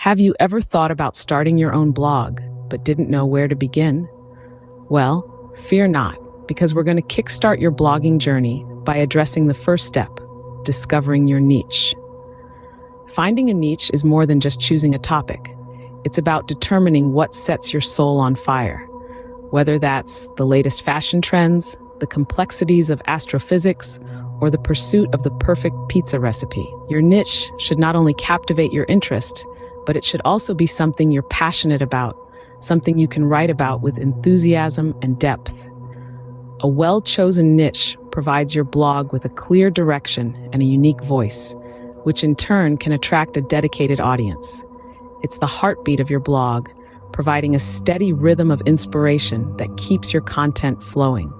Have you ever thought about starting your own blog, but didn't know where to begin? Well, fear not, because we're going to kickstart your blogging journey by addressing the first step, discovering your niche. Finding a niche is more than just choosing a topic. It's about determining what sets your soul on fire. Whether that's the latest fashion trends, the complexities of astrophysics, or the pursuit of the perfect pizza recipe. Your niche should not only captivate your interest, but it should also be something you're passionate about, something you can write about with enthusiasm and depth. A well-chosen niche provides your blog with a clear direction and a unique voice, which in turn can attract a dedicated audience. It's the heartbeat of your blog, providing a steady rhythm of inspiration that keeps your content flowing.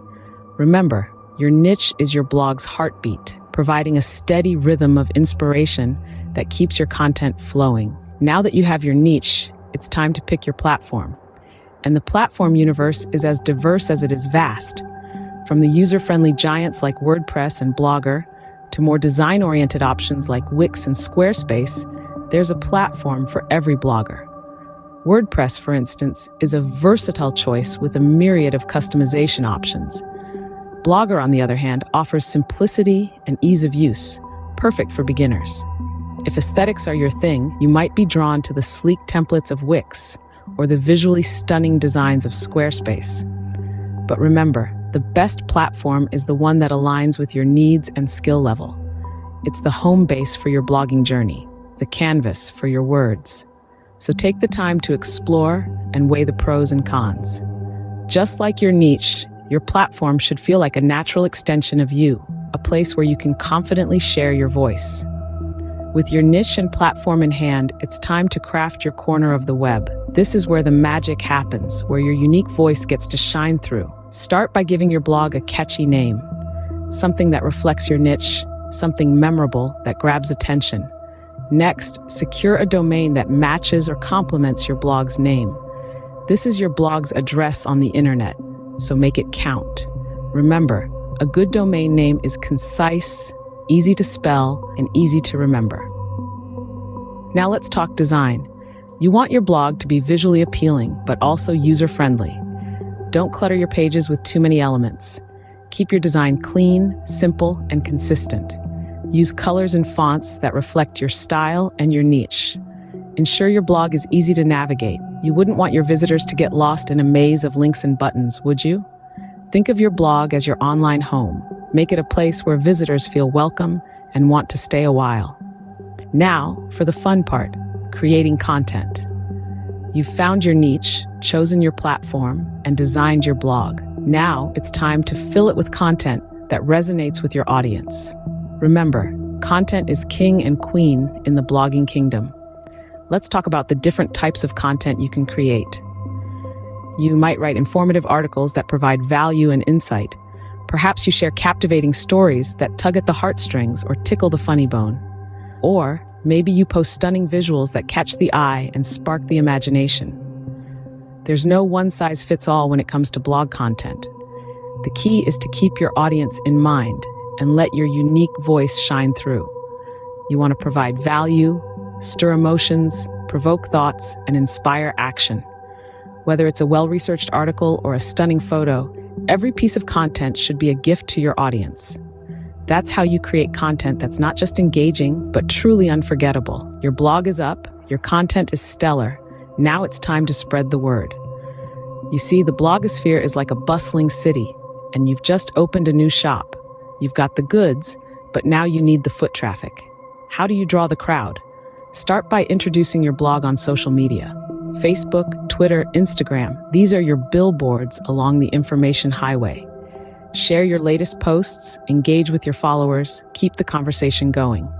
Remember, your niche is your blog's heartbeat, providing a steady rhythm of inspiration that keeps your content flowing. Now that you have your niche, it's time to pick your platform. And the platform universe is as diverse as it is vast. From the user-friendly giants like WordPress and Blogger, to more design-oriented options like Wix and Squarespace, there's a platform for every blogger. WordPress, for instance, is a versatile choice with a myriad of customization options. Blogger, on the other hand, offers simplicity and ease of use, perfect for beginners. If aesthetics are your thing, you might be drawn to the sleek templates of Wix or the visually stunning designs of Squarespace. But remember, the best platform is the one that aligns with your needs and skill level. It's the home base for your blogging journey, the canvas for your words. So take the time to explore and weigh the pros and cons. Just like your niche, your platform should feel like a natural extension of you, a place where you can confidently share your voice. With your niche and platform in hand, it's time to craft your corner of the web. This is where the magic happens, where your unique voice gets to shine through. Start by giving your blog a catchy name, something that reflects your niche, something memorable that grabs attention. Next, secure a domain that matches or complements your blog's name. This is your blog's address on the internet, so make it count. Remember, a good domain name is concise, easy to spell, and easy to remember. Now let's talk design. You want your blog to be visually appealing, but also user-friendly. Don't clutter your pages with too many elements. Keep your design clean, simple, and consistent. Use colors and fonts that reflect your style and your niche. Ensure your blog is easy to navigate. You wouldn't want your visitors to get lost in a maze of links and buttons, would you? Think of your blog as your online home. Make it a place where visitors feel welcome and want to stay a while. Now, for the fun part, creating content. You've found your niche, chosen your platform, and designed your blog. Now, it's time to fill it with content that resonates with your audience. Remember, content is king and queen in the blogging kingdom. Let's talk about the different types of content you can create. You might write informative articles that provide value and insight. Perhaps you share captivating stories that tug at the heartstrings or tickle the funny bone. Or maybe you post stunning visuals that catch the eye and spark the imagination. There's no one-size-fits-all when it comes to blog content. The key is to keep your audience in mind and let your unique voice shine through. You want to provide value, stir emotions, provoke thoughts, and inspire action. Whether it's a well-researched article or a stunning photo, every piece of content should be a gift to your audience. That's how you create content that's not just engaging, but truly unforgettable. Your blog is up, your content is stellar. Now it's time to spread the word. You see, the blogosphere is like a bustling city, and you've just opened a new shop. You've got the goods, but now you need the foot traffic. How do you draw the crowd? Start by introducing your blog on social media. Facebook, Twitter, Instagram, these are your billboards along the information highway. Share your latest posts, engage with your followers, keep the conversation going.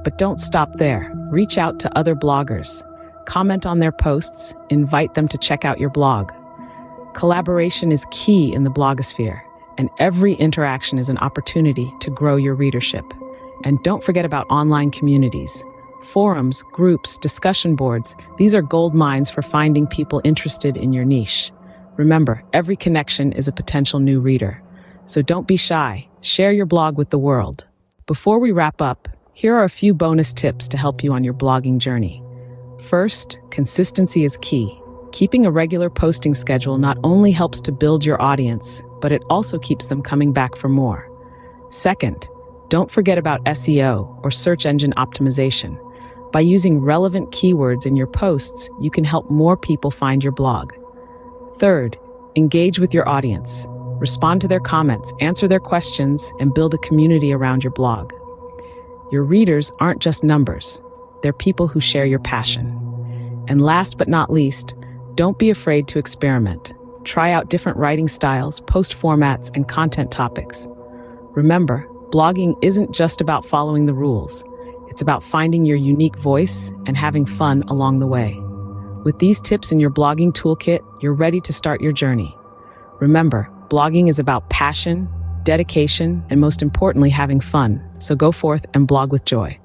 But don't stop there. Reach out to other bloggers. Comment on their posts, invite them to check out your blog. Collaboration is key in the blogosphere, and every interaction is an opportunity to grow your readership. And don't forget about online communities. Forums, groups, discussion boards, these are gold mines for finding people interested in your niche. Remember, every connection is a potential new reader. So don't be shy. Share your blog with the world. Before we wrap up, here are a few bonus tips to help you on your blogging journey. First, consistency is key. Keeping a regular posting schedule not only helps to build your audience, but it also keeps them coming back for more. Second, don't forget about SEO or search engine optimization. By using relevant keywords in your posts, you can help more people find your blog. Third, engage with your audience. Respond to their comments, answer their questions, and build a community around your blog. Your readers aren't just numbers, they're people who share your passion. And last but not least, don't be afraid to experiment. Try out different writing styles, post formats, and content topics. Remember, blogging isn't just about following the rules. It's about finding your unique voice and having fun along the way. With these tips in your blogging toolkit, you're ready to start your journey. Remember, blogging is about passion, dedication, and most importantly, having fun. So go forth and blog with joy.